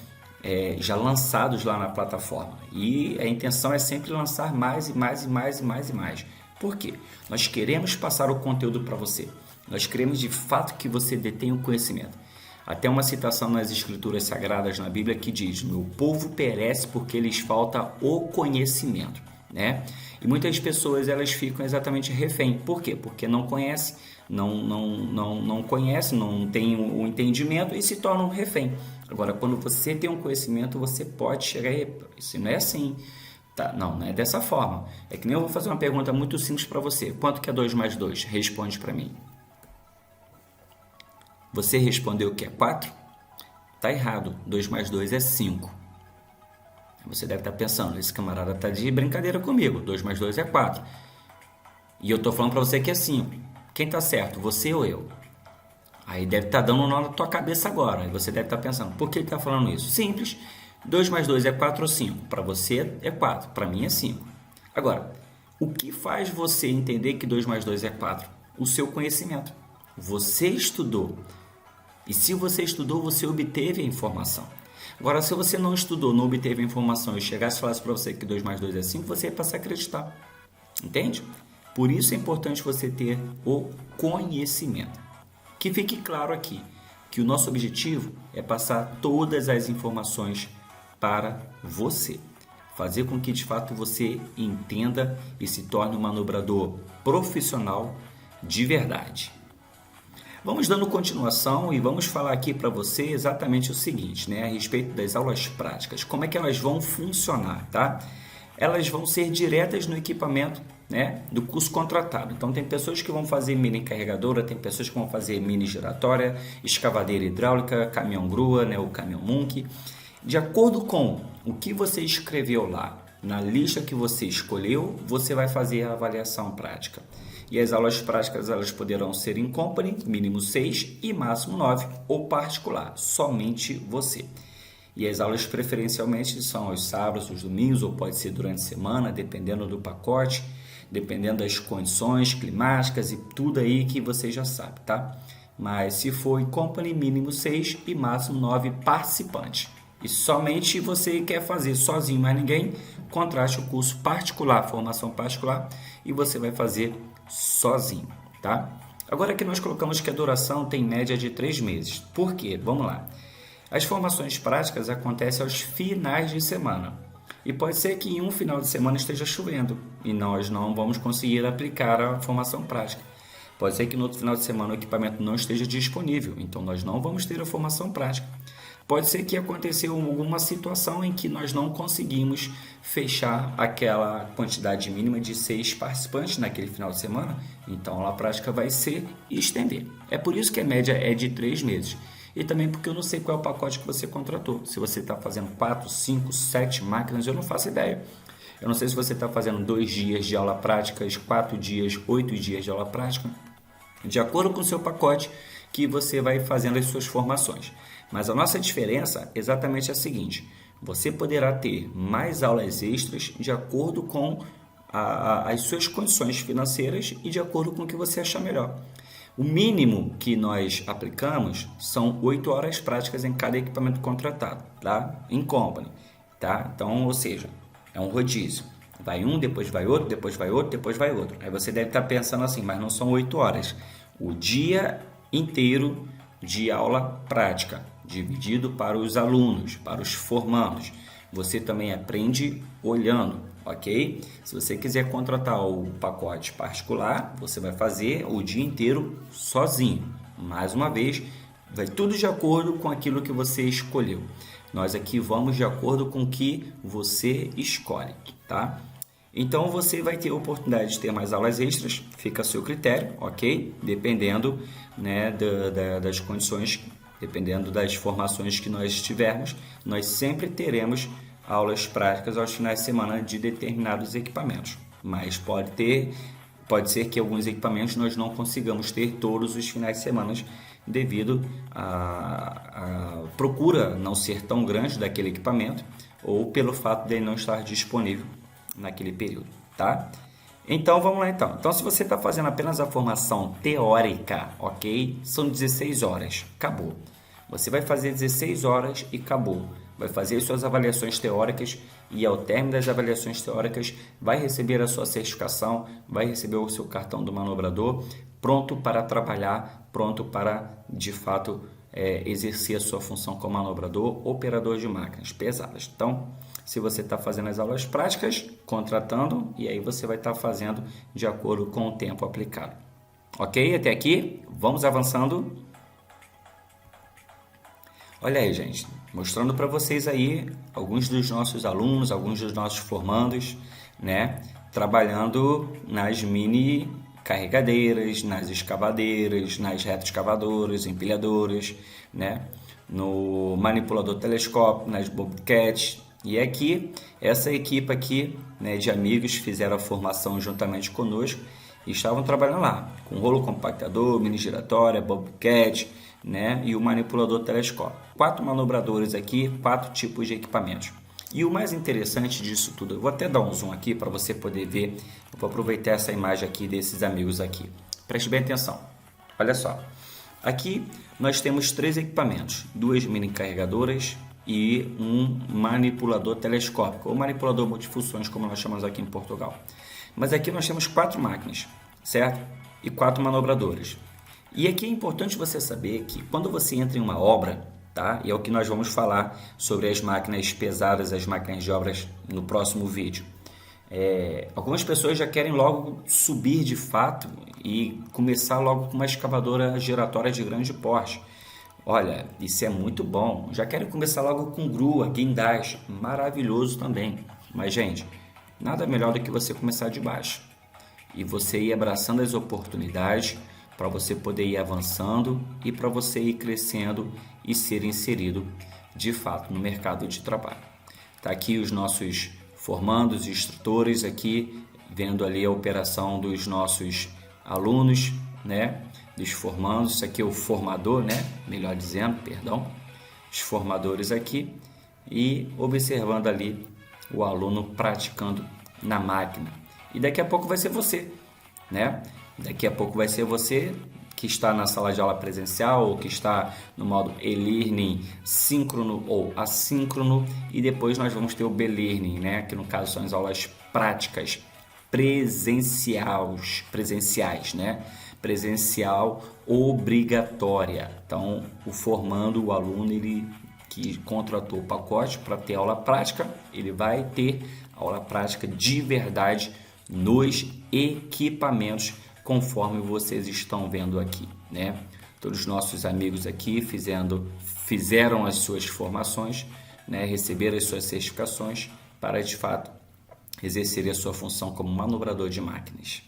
A: já lançados lá na plataforma. E a intenção é sempre lançar mais e mais e mais e mais e mais. Por quê? Nós queremos passar o conteúdo para você. Nós queremos de fato que você detenha o conhecimento. Até uma citação nas escrituras sagradas na Bíblia que diz: meu povo perece porque lhes falta o conhecimento, né? E muitas pessoas elas ficam exatamente refém. Por quê? Porque não conhecem, não conhecem, não tem o entendimento e se tornam refém. Agora, quando você tem um conhecimento, você pode chegar e isso não é assim. Tá, não é dessa forma. É que nem eu vou fazer uma pergunta muito simples para você. Quanto que é 2 mais 2? Responde para mim. Você respondeu que é 4? Tá errado. 2 mais 2 é 5. Você deve estar pensando, esse camarada tá de brincadeira comigo. 2 mais 2 é 4. E eu tô falando para você que é 5. Quem tá certo, você ou eu? Aí deve estar dando um nó na tua cabeça agora. Aí você deve estar pensando, por que ele está falando isso? Simples. 2 mais 2 é 4 ou 5? Para você é 4, para mim é 5. Agora, o que faz você entender que 2 mais 2 é 4? O seu conhecimento. Você estudou. E se você estudou, você obteve a informação. Agora, se você não estudou, não obteve a informação e chegasse e falasse para você que 2 mais 2 é 5, você ia passar a acreditar. Entende? Por isso é importante você ter o conhecimento. Que fique claro aqui que o nosso objetivo é passar todas as informações para você. Fazer com que de fato você entenda e se torne um manobrador profissional de verdade. Vamos dando continuação e vamos falar aqui para você exatamente o seguinte, né, a respeito das aulas práticas. Como é que elas vão funcionar, tá? Elas vão ser diretas no equipamento, né, do curso contratado. Então tem pessoas que vão fazer mini carregadora, tem pessoas que vão fazer mini giratória, escavadeira hidráulica, caminhão grua, né, o caminhão Munk. De acordo com o que você escreveu lá, na lista que você escolheu, você vai fazer a avaliação prática. E as aulas práticas elas poderão ser em company, mínimo 6 e máximo 9, ou particular, somente você. E as aulas preferencialmente são aos sábados, os domingos, ou pode ser durante a semana, dependendo do pacote, dependendo das condições climáticas e tudo aí que você já sabe, tá? Mas se for em company, mínimo 6 e máximo 9 participantes. E somente você quer fazer sozinho, mais ninguém, contrate o curso particular, formação particular, e você vai fazer sozinho, tá? Agora aqui nós colocamos que a duração tem média de 3 meses. Por quê? Vamos lá. As formações práticas acontecem aos finais de semana. E pode ser que em um final de semana esteja chovendo e nós não vamos conseguir aplicar a formação prática. Pode ser que no outro final de semana o equipamento não esteja disponível, então nós não vamos ter a formação prática. Pode ser que aconteceu alguma situação em que nós não conseguimos fechar aquela quantidade mínima de 6 participantes naquele final de semana, então a prática vai se estender. É por isso que a média é de 3 meses. E também porque eu não sei qual é o pacote que você contratou. Se você está fazendo 4, 5, 7 máquinas, eu não faço ideia. Eu não sei se você está fazendo 2 dias de aula prática, 4 dias, 8 dias de aula prática. De acordo com o seu pacote que você vai fazendo as suas formações. Mas a nossa diferença exatamente é a seguinte: você poderá ter mais aulas extras de acordo com as suas condições financeiras e de acordo com o que você achar melhor. O mínimo que nós aplicamos são 8 horas práticas em cada equipamento contratado, tá? Em company, tá? Então, ou seja, é um rodízio. Vai um, depois vai outro, depois vai outro, depois vai outro. Aí você deve estar pensando assim, mas não são 8 horas. O dia inteiro de aula prática, dividido para os alunos, para os formandos. Você também aprende olhando, ok? Se você quiser contratar o pacote particular, você vai fazer o dia inteiro sozinho. Mais uma vez, vai tudo de acordo com aquilo que você escolheu. Nós aqui vamos de acordo com o que você escolhe, tá? Então você vai ter a oportunidade de ter mais aulas extras, fica a seu critério, ok? Dependendo, né, das condições, dependendo das formações que nós tivermos, nós sempre teremos aulas práticas aos finais de semana de determinados equipamentos. Mas pode ser que alguns equipamentos nós não consigamos ter todos os finais de semana devido à procura não ser tão grande daquele equipamento ou pelo fato de ele não estar disponível naquele período, tá? Então vamos lá então. Então se você está fazendo apenas a formação teórica, ok? São 16 horas, acabou. Você vai fazer 16 horas e acabou. Vai fazer suas avaliações teóricas e ao término das avaliações teóricas vai receber a sua certificação, vai receber o seu cartão do manobrador, pronto para trabalhar, pronto para de fato exercer a sua função como manobrador, operador de máquinas pesadas. Então, se você está fazendo as aulas práticas, contratando, e aí você vai estar fazendo de acordo com o tempo aplicado. Ok? Até aqui, vamos avançando. Olha aí, gente, mostrando para vocês aí alguns dos nossos alunos, alguns dos nossos formandos, né, trabalhando nas mini carregadeiras, nas escavadeiras, nas retroescavadoras, empilhadoras, né, no manipulador telescópio, nas bobcats. E aqui, essa equipe aqui, né, de amigos fizeram a formação juntamente conosco e estavam trabalhando lá, com rolo compactador, mini giratória, bobcat, né, e o manipulador telescópio. 4 manobradores aqui, 4 tipos de equipamentos. E o mais interessante disso tudo, eu vou até dar um zoom aqui para você poder ver, eu vou aproveitar essa imagem aqui desses amigos aqui. Preste bem atenção, olha só. Aqui nós temos 3 equipamentos, 2 mini carregadoras e um manipulador telescópico, ou manipulador multifunções, como nós chamamos aqui em Portugal. Mas aqui nós temos 4 máquinas, certo? E 4 manobradores. E aqui é importante você saber que quando você entra em uma obra, tá? E é o que nós vamos falar sobre as máquinas pesadas, as máquinas de obras no próximo vídeo. Algumas pessoas já querem logo subir de fato e começar logo com uma escavadora giratória de grande porte. Olha, isso é muito bom. Já querem começar logo com grua, guindaste, maravilhoso também. Mas, gente, nada melhor do que você começar de baixo. E você ir abraçando as oportunidades para você poder ir avançando e para você ir crescendo e ser inserido de fato no mercado de trabalho. Tá aqui os nossos formandos e instrutores aqui, vendo ali a operação dos nossos alunos, né? Dos formandos, isso aqui é o formador, né? Melhor dizendo, perdão, os formadores aqui e observando ali o aluno praticando na máquina. E daqui a pouco vai ser você, né? Daqui a pouco vai ser você que está na sala de aula presencial ou que está no modo e-learning síncrono ou assíncrono e depois nós vamos ter o B-learning, né? Que no caso são as aulas práticas presenciais, né? Presencial obrigatória. Então, o formando, o aluno, ele que contratou o pacote para ter aula prática, ele vai ter aula prática de verdade nos equipamentos, conforme vocês estão vendo aqui, né? Todos os nossos amigos aqui fizeram as suas formações, né? Receberam as suas certificações para, de fato, exercer a sua função como manobrador de máquinas.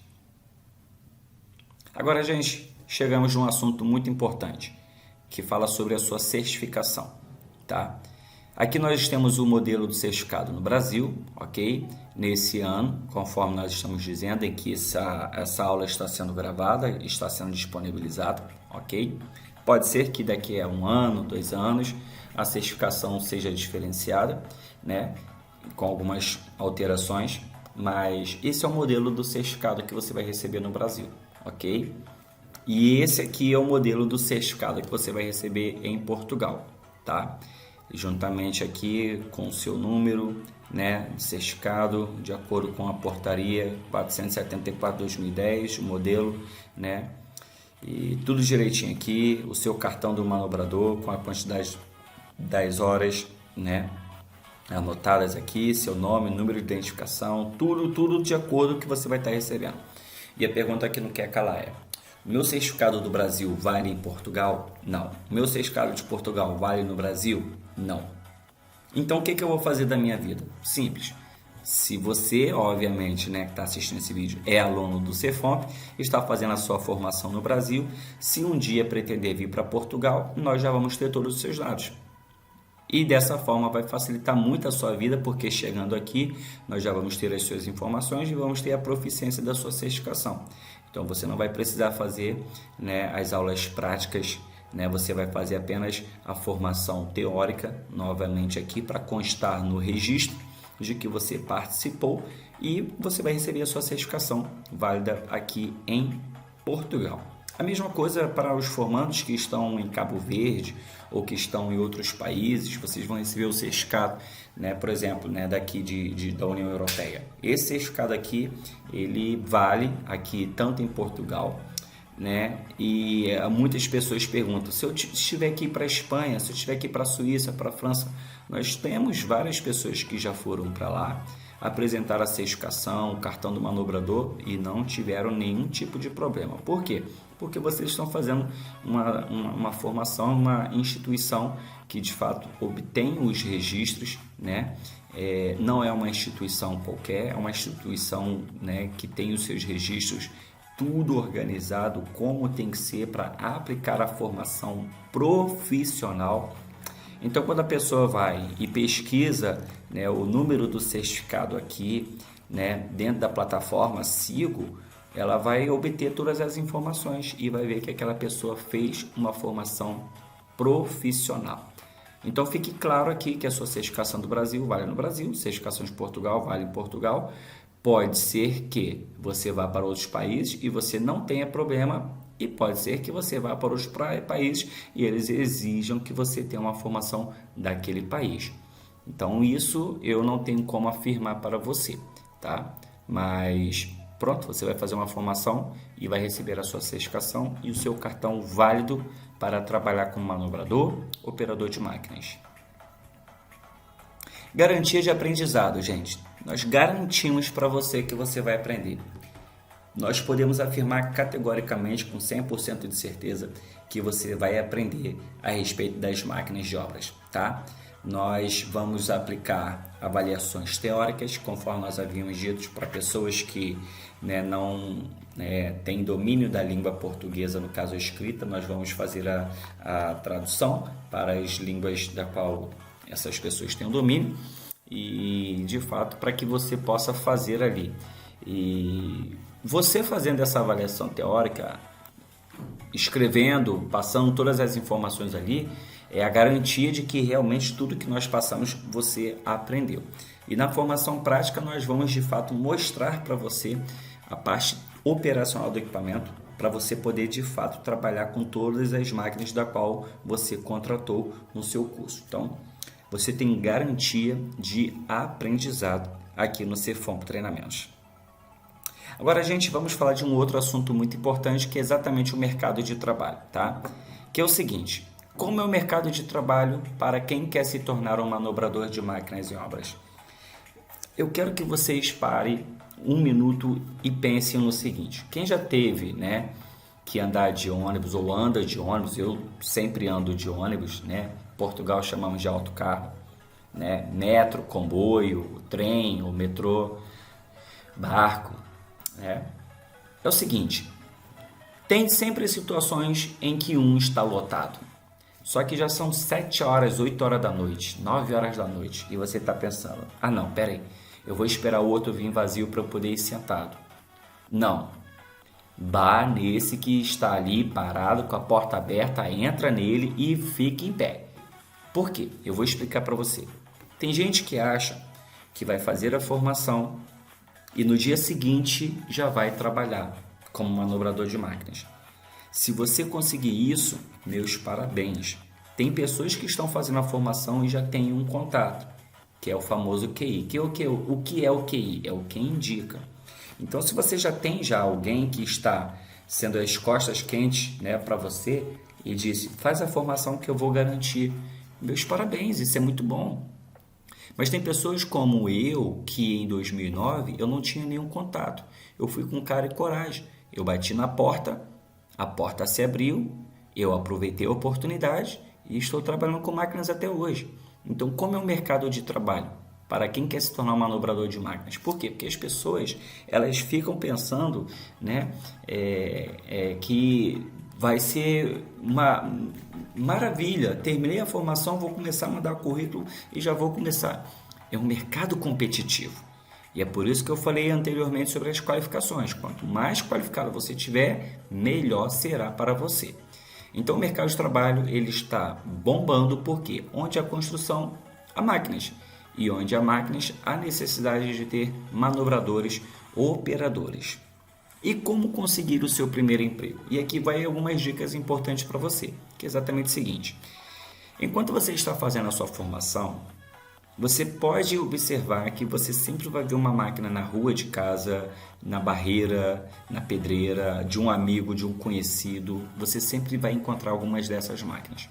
A: Agora, gente, chegamos num assunto muito importante, que fala sobre a sua certificação, tá? Aqui nós temos o modelo do certificado no Brasil, ok? Nesse ano, conforme nós estamos dizendo, em que essa aula está sendo gravada, está sendo disponibilizada, ok? Pode ser que daqui a 1 ano, 2 anos, a certificação seja diferenciada, né? Com algumas alterações, mas esse é o modelo do certificado que você vai receber no Brasil, ok? E esse aqui é o modelo do certificado que você vai receber em Portugal, tá? Juntamente aqui com o seu número, né, de certificado, de acordo com a portaria 474/2010, o modelo, né, e tudo direitinho aqui, o seu cartão do manobrador com a quantidade das horas, né, anotadas aqui, seu nome, número de identificação, tudo de acordo com o que você vai estar recebendo. E a pergunta que não quer calar é: o meu certificado do Brasil vale em Portugal? Não. O meu certificado de Portugal vale no Brasil? Não. Então, o que que eu vou fazer da minha vida? Simples. Se você, obviamente, né, que está assistindo esse vídeo, é aluno do Cefomp, está fazendo a sua formação no Brasil, se um dia pretender vir para Portugal, nós já vamos ter todos os seus dados. E dessa forma vai facilitar muito a sua vida, porque chegando aqui, nós já vamos ter as suas informações e vamos ter a proficiência da sua certificação. Então, você não vai precisar fazer, né, as aulas práticas, né? Você vai fazer apenas a formação teórica, novamente aqui, para constar no registro de que você participou, e você vai receber a sua certificação válida aqui em Portugal. A mesma coisa para os formandos que estão em Cabo Verde ou que estão em outros países, vocês vão receber o certificado, né, por exemplo, né, daqui da União Europeia. Esse certificado aqui, ele vale aqui tanto em Portugal, né, e muitas pessoas perguntam, se eu estiver aqui para a Espanha, se eu estiver aqui para a Suíça, para a França, nós temos várias pessoas que já foram para lá, apresentaram a certificação, o cartão do manobrador e não tiveram nenhum tipo de problema. Por quê? Porque vocês estão fazendo uma formação, uma instituição que de fato obtém os registros, né? Não é uma instituição qualquer, é uma instituição, né, que tem os seus registros tudo organizado como tem que ser para aplicar a formação profissional. Então, quando a pessoa vai e pesquisa, né, o número do certificado aqui, né, dentro da plataforma Sigo, ela vai obter todas as informações e vai ver que aquela pessoa fez uma formação profissional. Então, fique claro aqui que a sua certificação do Brasil vale no Brasil, certificação de Portugal vale em Portugal. Pode ser que você vá para outros países e você não tenha problema, e pode ser que você vá para outros países e eles exijam que você tenha uma formação daquele país. Então, isso eu não tenho como afirmar para você, tá? Mas pronto, você vai fazer uma formação e vai receber a sua certificação e o seu cartão válido para trabalhar como manobrador, operador de máquinas. Garantia de aprendizado, gente. Nós garantimos para você que você vai aprender. Nós podemos afirmar categoricamente, com 100% de certeza, que você vai aprender a respeito das máquinas de obras, tá? Nós vamos aplicar avaliações teóricas, conforme nós havíamos dito, para pessoas que, né, não têm domínio da língua portuguesa, no caso a escrita. Nós vamos fazer a tradução para as línguas da qual essas pessoas têm o domínio e, de fato, para que você possa fazer ali. E você fazendo essa avaliação teórica, escrevendo, passando todas as informações ali, é a garantia de que realmente tudo que nós passamos você aprendeu. E na formação prática nós vamos de fato mostrar para você a parte operacional do equipamento, para você poder de fato trabalhar com todas as máquinas da qual você contratou no seu curso. Então, você tem garantia de aprendizado aqui no Cefomp Treinamentos. Agora, gente, vamos falar de um outro assunto muito importante, que é exatamente o mercado de trabalho, tá? Que é o seguinte: como é o mercado de trabalho para quem quer se tornar um manobrador de máquinas e obras? Eu quero que vocês parem um minuto e pensem no seguinte: quem já teve, né, que andar de ônibus ou anda de ônibus? Eu sempre ando de ônibus, né? Portugal chamamos de autocarro, né? Metro, comboio, trem, o metrô, barco. É o seguinte, tem sempre situações em que um está lotado, só que já são 7 horas, 8 horas da noite, 9 horas da noite, e você está pensando, não, peraí, eu vou esperar o outro vir vazio para eu poder ir sentado. Não, vá nesse que está ali parado com a porta aberta, entra nele e fique em pé. Por quê? Eu vou explicar para você. Tem gente que acha que vai fazer a formação e no dia seguinte já vai trabalhar como manobrador de máquinas. Se você conseguir isso, meus parabéns. Tem pessoas que estão fazendo a formação e já têm um contato, que é o famoso QI. O que é o QI? É o que indica. Então, se você já tem alguém que está sendo as costas quentes, né, para você e disse, faz a formação que eu vou garantir, meus parabéns, isso é muito bom. Mas tem pessoas como eu, que em 2009 eu não tinha nenhum contato. Eu fui com cara e coragem. Eu bati na porta, a porta se abriu, eu aproveitei a oportunidade e estou trabalhando com máquinas até hoje. Então, como é o mercado de trabalho? Para quem quer se tornar um manobrador de máquinas. Por quê? Porque as pessoas elas ficam pensando, né, que vai ser uma maravilha. Terminei a formação, vou começar a mandar currículo e já vou começar. É um mercado competitivo. E é por isso que eu falei anteriormente sobre as qualificações. Quanto mais qualificado você tiver, melhor será para você. Então o mercado de trabalho ele está bombando porque onde há construção, há máquinas. E onde há máquinas, há necessidade de ter manobradores, operadores. E como conseguir o seu primeiro emprego? E aqui vai algumas dicas importantes para você, que é exatamente o seguinte. Enquanto você está fazendo a sua formação, você pode observar que você sempre vai ver uma máquina na rua de casa, na barreira, na pedreira, de um amigo, de um conhecido. Você sempre vai encontrar algumas dessas máquinas.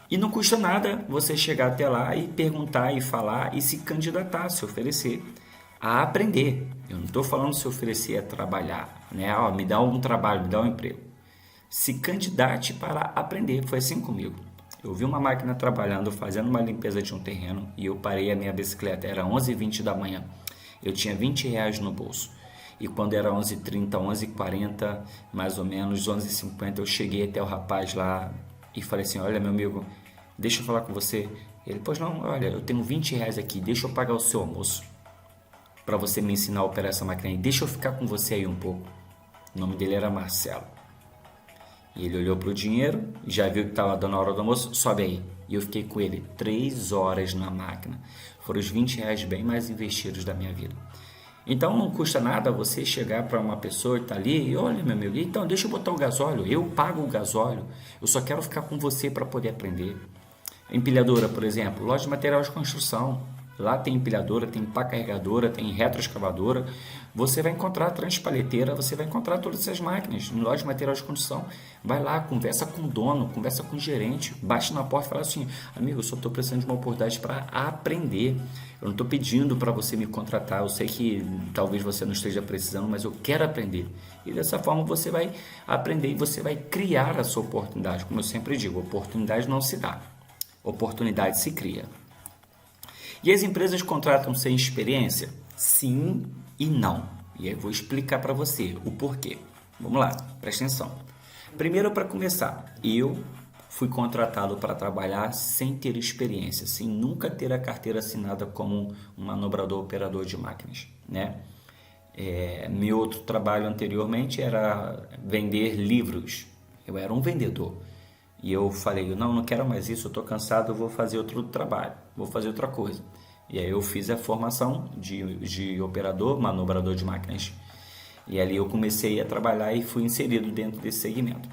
A: E não custa nada você chegar até lá e perguntar e falar e se candidatar, se oferecer a aprender. Eu não estou falando se oferecer a trabalhar, né? Me dá um trabalho, me dá um emprego. Se candidate para aprender. Foi assim comigo. Eu vi uma máquina trabalhando, fazendo uma limpeza de um terreno e eu parei a minha bicicleta. Era 11h20 da manhã. Eu tinha R$ 20 no bolso. E quando era 11h30, 11h40, mais ou menos, 11h50, eu cheguei até o rapaz lá e falei assim, olha meu amigo, deixa eu falar com você. Ele, pois não, olha, eu tenho R$ 20 aqui, deixa eu pagar o seu almoço para você me ensinar a operar essa máquina aí. Deixa eu ficar com você aí um pouco. O nome dele era Marcelo. E ele olhou para o dinheiro, já viu que estava dando a hora do almoço, sobe aí. E eu fiquei com ele 3 horas na máquina. Foram os R$ 20 bem mais investidos da minha vida. Então não custa nada você chegar para uma pessoa que está ali e olha meu amigo, então deixa eu botar o gasóleo, eu pago o gasóleo, eu só quero ficar com você para poder aprender. Empilhadora, por exemplo, loja de material de construção. Lá tem empilhadora, tem pá carregadora, tem retroescavadora. Você vai encontrar transpaleteira, você vai encontrar todas essas máquinas. Em loja de material de construção, vai lá, conversa com o dono, conversa com o gerente, bate na porta e fala assim, amigo, eu só estou precisando de uma oportunidade para aprender. Eu não estou pedindo para você me contratar, eu sei que talvez você não esteja precisando, mas eu quero aprender. E dessa forma você vai aprender e você vai criar a sua oportunidade. Como eu sempre digo, oportunidade não se dá, oportunidade se cria. E as empresas contratam sem experiência? Sim e não. E aí eu vou explicar para você o porquê. Vamos lá, presta atenção. Primeiro, para começar, eu fui contratado para trabalhar sem ter experiência, sem nunca ter a carteira assinada como um manobrador operador de máquinas, né? Meu outro trabalho anteriormente era vender livros. Eu era um vendedor. E eu falei, não quero mais isso, eu estou cansado, eu vou fazer outro trabalho, vou fazer outra coisa. E aí eu fiz a formação de operador, manobrador de máquinas. E ali eu comecei a trabalhar e fui inserido dentro desse segmento.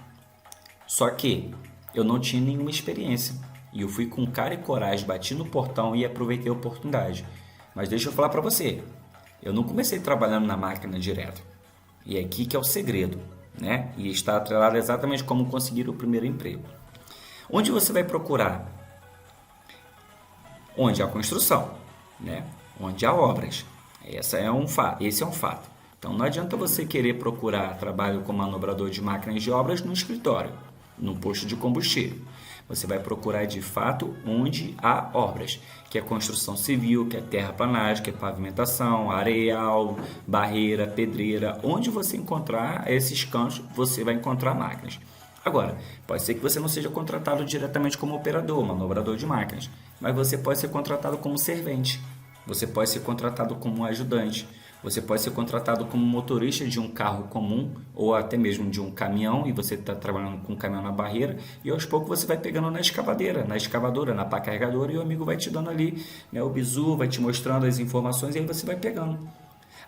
A: Só que eu não tinha nenhuma experiência. E eu fui com cara e coragem, bati no portão e aproveitei a oportunidade. Mas deixa eu falar para você, eu não comecei trabalhando na máquina direto. E é aqui que é o segredo, né? E está atrelado exatamente como conseguir o primeiro emprego. Onde você vai procurar? Onde há construção, né? Onde há obras. Esse é um fato. Então não adianta você querer procurar trabalho como manobrador de máquinas de obras no escritório, no posto de combustível. Você vai procurar de fato onde há obras, que é construção civil, que é terraplanagem, que é pavimentação, areial, barreira, pedreira. Onde você encontrar esses cantos, você vai encontrar máquinas. Agora, pode ser que você não seja contratado diretamente como operador, manobrador de máquinas, mas você pode ser contratado como servente, você pode ser contratado como ajudante, você pode ser contratado como motorista de um carro comum ou até mesmo de um caminhão e você está trabalhando com um caminhão na barreira e aos poucos você vai pegando na escavadora, na pá carregadora e o amigo vai te dando ali, né, o bizu, vai te mostrando as informações e aí você vai pegando.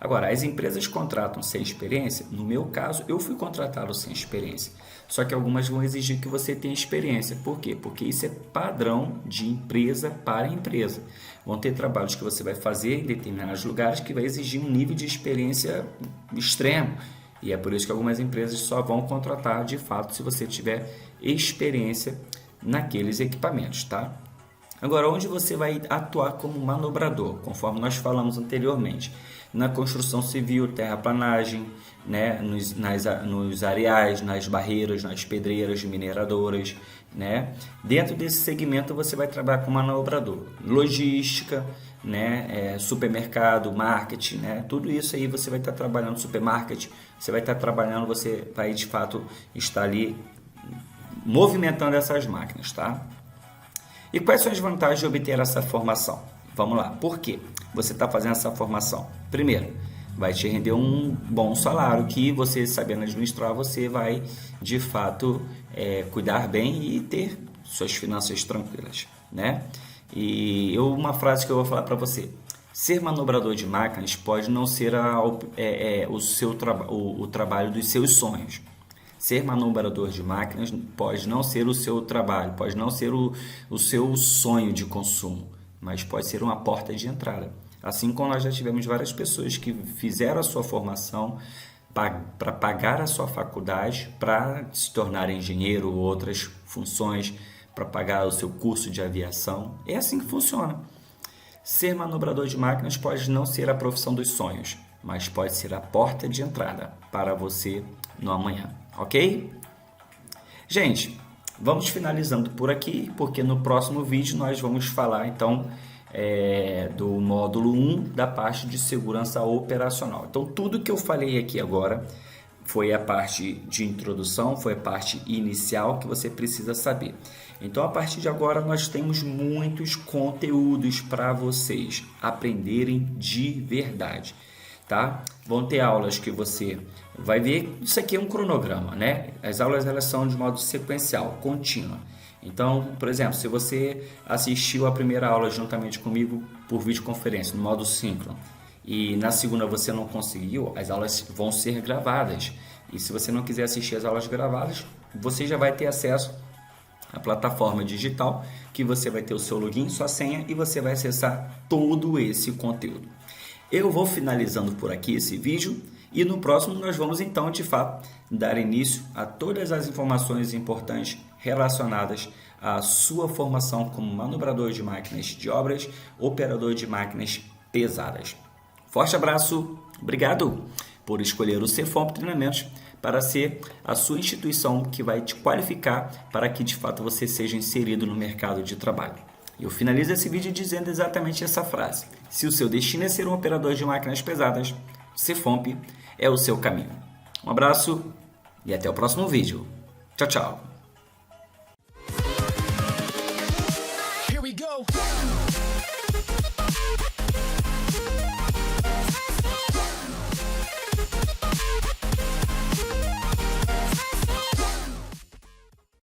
A: Agora, as empresas contratam sem experiência? No meu caso, eu fui contratado sem experiência. Só que algumas vão exigir que você tenha experiência. Por quê? Porque isso é padrão de empresa para empresa. Vão ter trabalhos que você vai fazer em determinados lugares que vai exigir um nível de experiência extremo. E é por isso que algumas empresas só vão contratar, de fato, se você tiver experiência naqueles equipamentos, tá? Agora, onde você vai atuar como manobrador, conforme nós falamos anteriormente? Na construção civil, terraplanagem, né? nos areais, nas barreiras, nas pedreiras mineradoras, né? Dentro desse segmento você vai trabalhar com manobrador, logística, né? Supermercado, marketing, né? Tudo isso aí você vai estar trabalhando, supermarket, você vai estar trabalhando, você vai de fato estar ali movimentando essas máquinas, tá? E quais são as vantagens de obter essa formação? Vamos lá, por quê você está fazendo essa formação? Primeiro, vai te render um bom salário que você, sabendo administrar, você vai de fato cuidar bem e ter suas finanças tranquilas, né? E uma frase que eu vou falar para você: ser manobrador de máquinas pode não ser o trabalho dos seus sonhos. Ser manobrador de máquinas pode não ser o seu trabalho, pode não ser o seu sonho de consumo, mas pode ser uma porta de entrada. Assim como nós já tivemos várias pessoas que fizeram a sua formação para pagar a sua faculdade, para se tornar engenheiro ou outras funções, para pagar o seu curso de aviação. É assim que funciona. Ser manobrador de máquinas pode não ser a profissão dos sonhos, mas pode ser a porta de entrada para você no amanhã, ok? Gente, vamos finalizando por aqui, porque no próximo vídeo nós vamos falar então do módulo 1 da parte de segurança operacional. Então tudo que eu falei aqui agora foi a parte de introdução, foi a parte inicial que você precisa saber. Então a partir de agora nós temos muitos conteúdos para vocês aprenderem de verdade, tá? Vão ter aulas que você vai ver, isso aqui é um cronograma, né? As aulas elas são de modo sequencial, contínua. Então, por exemplo, se você assistiu a primeira aula juntamente comigo por videoconferência, no modo síncrono, e na segunda você não conseguiu, as aulas vão ser gravadas. E se você não quiser assistir as aulas gravadas, você já vai ter acesso à plataforma digital, que você vai ter o seu login, sua senha, e você vai acessar todo esse conteúdo. Eu vou finalizando por aqui esse vídeo, e no próximo nós vamos então, de fato, dar início a todas as informações importantes relacionadas à sua formação como manobrador de máquinas de obras, operador de máquinas pesadas. Forte abraço, obrigado por escolher o Cefomp Treinamentos para ser a sua instituição que vai te qualificar para que de fato você seja inserido no mercado de trabalho. Eu finalizo esse vídeo dizendo exatamente essa frase: se o seu destino é ser um operador de máquinas pesadas, Cefomp é o seu caminho. Um abraço e até o próximo vídeo. Tchau, tchau.